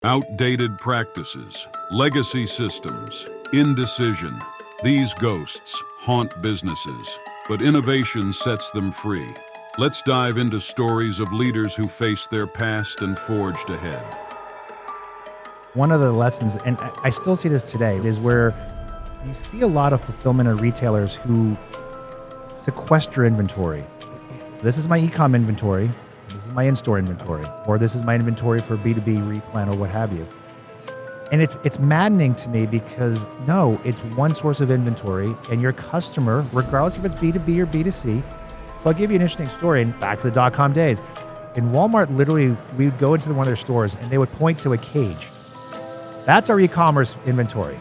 Outdated practices, legacy systems, indecision. These ghosts haunt businesses, but innovation sets them free. Let's dive into stories of leaders who faced their past and forged ahead. One of the lessons, and I still see this today, is where you see a lot of fulfillment of retailers who sequester inventory. This is my e-com inventory. This is my in-store inventory, or this is my inventory for B2B replan or what have you. And it's maddening to me because no, it's one source of inventory and your customer, regardless if it's B2B or B2C. So I'll give you an interesting story, and back to the .com days. In Walmart, literally, we would go into one of their stores and they would point to a cage. That's our e-commerce inventory.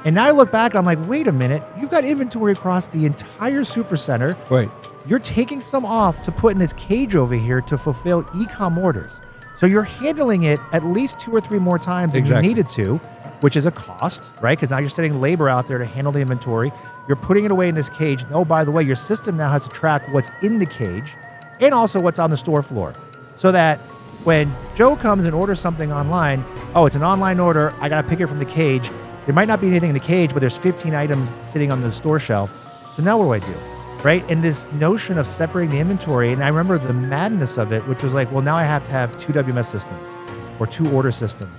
And now I look back, I'm like, wait a minute, you've got inventory across the entire supercenter. Right. You're taking some off to put in this cage over here to fulfill e-com orders. So you're handling it at least 2 or 3 more times than you needed to, which is a cost, right? Because now you're sending labor out there to handle the inventory. You're putting it away in this cage. Oh, by the way, your system now has to track what's in the cage and also what's on the store floor. So that when Joe comes and orders something online, oh, it's an online order. I got to pick it from the cage. There might not be anything in the cage, but there's 15 items sitting on the store shelf. So now what do? Right? And this notion of separating the inventory, and I remember the madness of it, which was like, well, now I have to have 2 WMS systems or 2 order systems,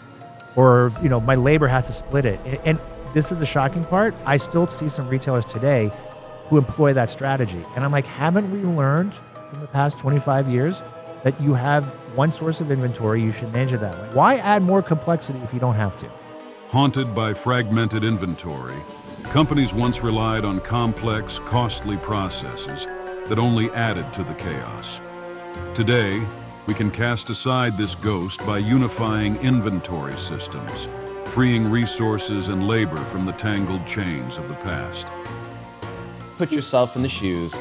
or, my labor has to split it. And this is the shocking part. I still see some retailers today who employ that strategy. And I'm like, haven't we learned in the past 25 years that you have one source of inventory, you should manage it that way? Why add more complexity if you don't have to? Haunted by fragmented inventory, companies once relied on complex, costly processes that only added to the chaos. Today, we can cast aside this ghost by unifying inventory systems, freeing resources and labor from the tangled chains of the past. Put yourself in the shoes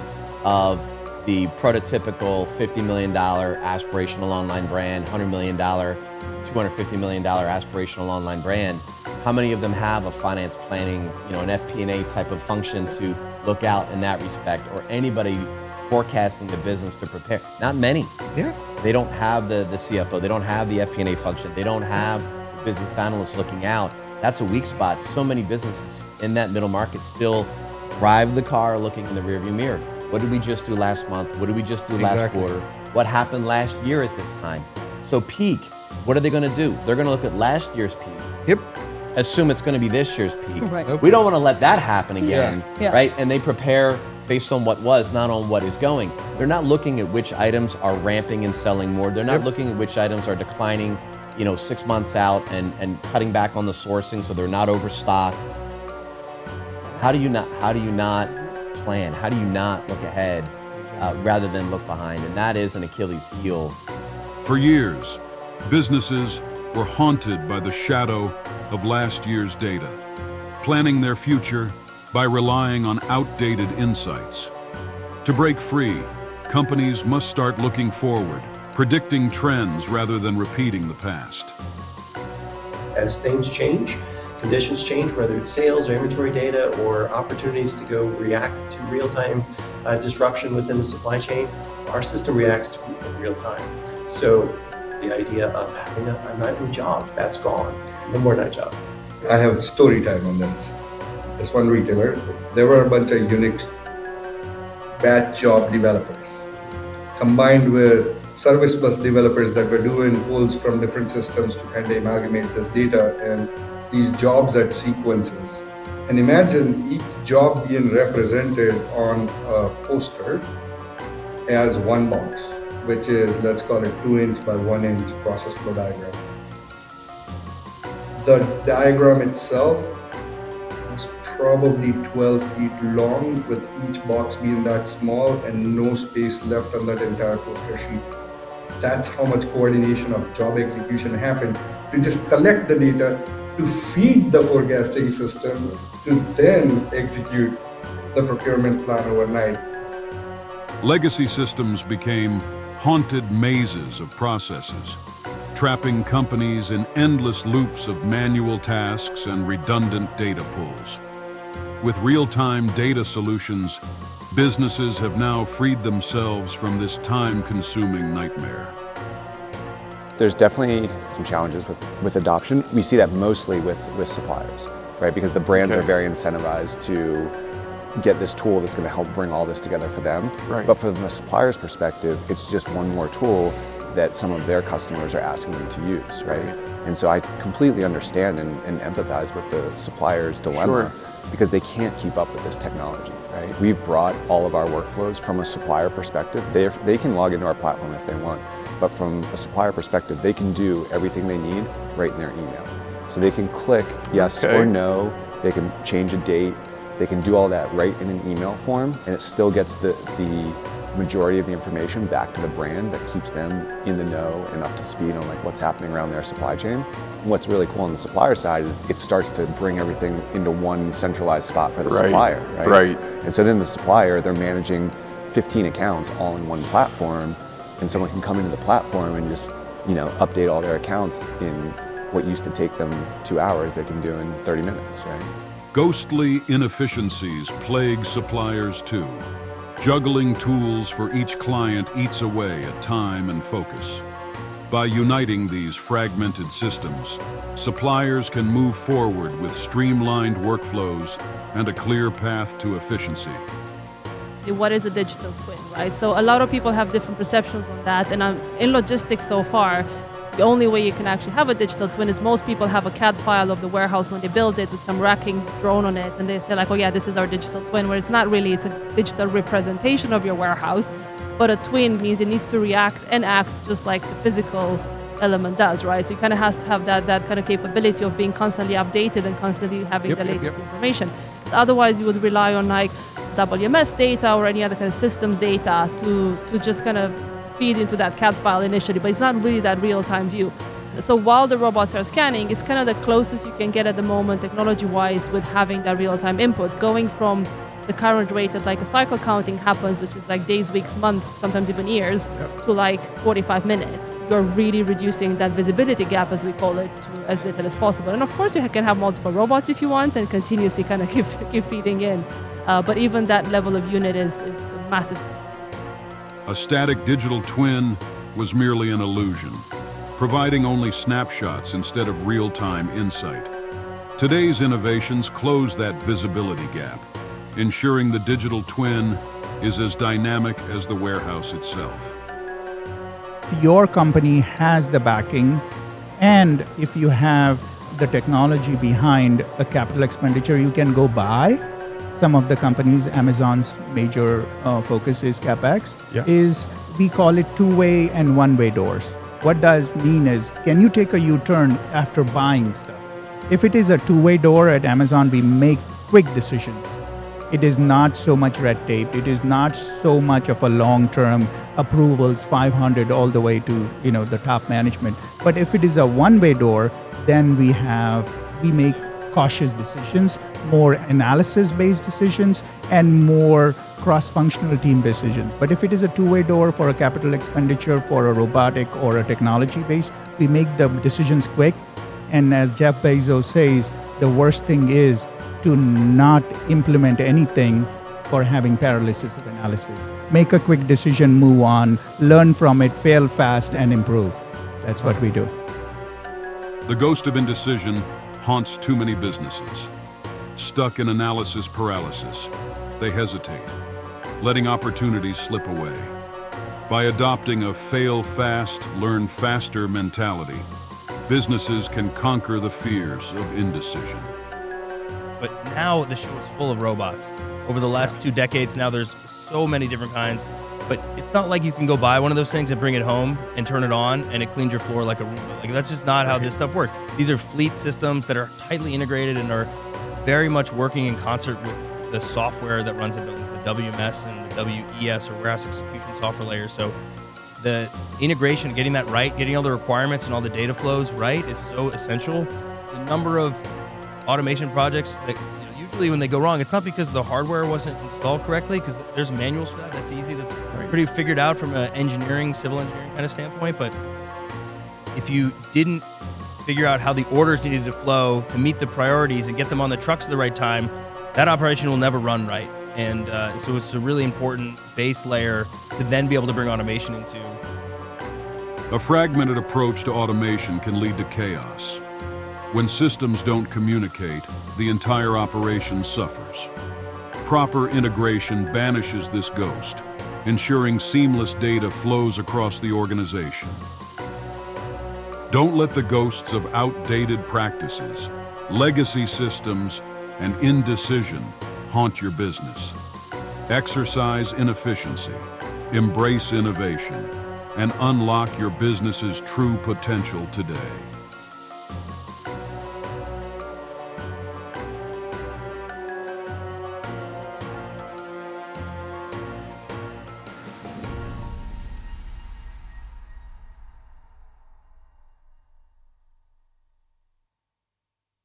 of the prototypical $50 million aspirational online brand, $100 million, $250 million aspirational online brand. How many of them have a finance planning, an FP&A type of function to look out in that respect, or anybody forecasting the business to prepare? Not many. Yeah. They don't have the CFO. They don't have the FP&A function. They don't have business analysts looking out. That's a weak spot. So many businesses in that middle market still drive the car looking in the rearview mirror. What did we just do last month? What did we just do last quarter? What happened last year at this time? So peak, what are they going to do? They're going to look at last year's peak. Yep. Assume it's going to be this year's peak. Right. Okay. We don't want to let that happen again, Yeah. right? And they prepare based on what was, not on what is going. They're not looking at which items are ramping and selling more. They're not looking at which items are declining, 6 months out and cutting back on the sourcing so they're not overstocked. How do you not plan? How do you not look ahead rather than look behind? And that is an Achilles heel. For years, businesses were haunted by the shadow of last year's data, planning their future by relying on outdated insights. To break free, companies must start looking forward, predicting trends rather than repeating the past. As things change, conditions change, whether it's sales or inventory data or opportunities to go react to real-time disruption within the supply chain, our system reacts to in real time. So the idea of having a nightly job, that's gone. No more night job. I have story time on this. This one retailer, there were a bunch of Unix batch job developers combined with service bus developers that were doing pulls from different systems to kind of amalgamate this data and these jobs at sequences. And imagine each job being represented on a poster as one box, which is, let's call it 2-inch by 1-inch process flow diagram. The diagram itself was probably 12 feet long, with each box being that small and no space left on that entire poster sheet. That's how much coordination of job execution happened to just collect the data, to feed the forecasting system, to then execute the procurement plan overnight. Legacy systems became haunted mazes of processes, trapping companies in endless loops of manual tasks and redundant data pulls. With real-time data solutions, businesses have now freed themselves from this time-consuming nightmare. there's definitely some challenges with adoption. We see that mostly with suppliers, right? Because the brands are very incentivized to get this tool that's going to help bring all this together for them. Right. But from the supplier's perspective, it's just one more tool that some of their customers are asking them to use, right? And so I completely understand and empathize with the supplier's dilemma because they can't keep up with this technology, right? We've brought all of our workflows from a supplier perspective. They can log into our platform if they want, but from a supplier perspective, they can do everything they need right in their email. So they can click yes or no, they can change a date, they can do all that right in an email form, and it still gets the majority of the information back to the brand that keeps them in the know and up to speed on like what's happening around their supply chain. And what's really cool on the supplier side is it starts to bring everything into one centralized spot for the supplier, right? And so then the supplier, they're managing 15 accounts all in one platform, and someone can come into the platform and just, update all their accounts in what used to take them 2 hours, they can do in 30 minutes, right? Ghostly inefficiencies plague suppliers too. Juggling tools for each client eats away at time and focus. By uniting these fragmented systems, suppliers can move forward with streamlined workflows and a clear path to efficiency. What is a digital twin, right? So a lot of people have different perceptions on that, and in logistics so far, the only way you can actually have a digital twin is most people have a CAD file of the warehouse when they build it with some racking drone on it, and they say like, oh yeah, this is our digital twin, where it's not really, it's a digital representation of your warehouse, but a twin means it needs to react and act just like the physical element does, right? So you kind of has to have that kind of capability of being constantly updated and constantly having the latest information. So otherwise you would rely on like WMS data or any other kind of systems data to just kind of feed into that CAD file initially, but it's not really that real-time view. So while the robots are scanning, it's kind of the closest you can get at the moment technology-wise with having that real-time input, going from the current rate that like a cycle counting happens, which is like days, weeks, months, sometimes even years, to like 45 minutes. You're really reducing that visibility gap, as we call it, to as little as possible. And of course you can have multiple robots if you want and continuously kind of keep feeding in. But even that level of unit is massive. A static digital twin was merely an illusion, providing only snapshots instead of real-time insight. Today's innovations close that visibility gap, ensuring the digital twin is as dynamic as the warehouse itself. If your company has the backing, and if you have the technology behind a capital expenditure, you can go buy. Some of the companies, Amazon's major focus is CapEx, is we call it two-way and one-way doors. What does mean is, can you take a U-turn after buying stuff? If it is a two-way door at Amazon, we make quick decisions. It is not so much red tape. It is not so much of a long-term approvals, 500 all the way to the top management. But if it is a one-way door, then we make cautious decisions, more analysis-based decisions, and more cross-functional team decisions. But if it is a two-way door for a capital expenditure, for a robotic or a technology base, we make the decisions quick. And as Jeff Bezos says, the worst thing is to not implement anything for having paralysis of analysis. Make a quick decision, move on, learn from it, fail fast, and improve. That's what we do. The ghost of indecision haunts too many businesses. Stuck in analysis paralysis, they hesitate, letting opportunities slip away. By adopting a fail fast, learn faster mentality, businesses can conquer the fears of indecision. But now the show is full of robots. Over the last 2 decades now, there's so many different kinds. But it's not like you can go buy one of those things and bring it home and turn it on and it cleans your floor like a Roomba. Like, that's just not how this stuff works. These are fleet systems that are tightly integrated and are very much working in concert with the software that runs the buildings, the WMS and the WES, or warehouse execution software layer. So the integration, getting that right, getting all the requirements and all the data flows right is so essential. The number of automation projects that usually when they go wrong, it's not because the hardware wasn't installed correctly, because there's manuals for that. That's easy. That's pretty figured out from an engineering, civil engineering kind of standpoint. But if you didn't figure out how the orders needed to flow to meet the priorities and get them on the trucks at the right time, that operation will never run right. And so it's a really important base layer to then be able to bring automation into. A fragmented approach to automation can lead to chaos. When systems don't communicate, the entire operation suffers. Proper integration banishes this ghost, ensuring seamless data flows across the organization. Don't let the ghosts of outdated practices, legacy systems, and indecision haunt your business. Exercise inefficiency, embrace innovation, and unlock your business's true potential today.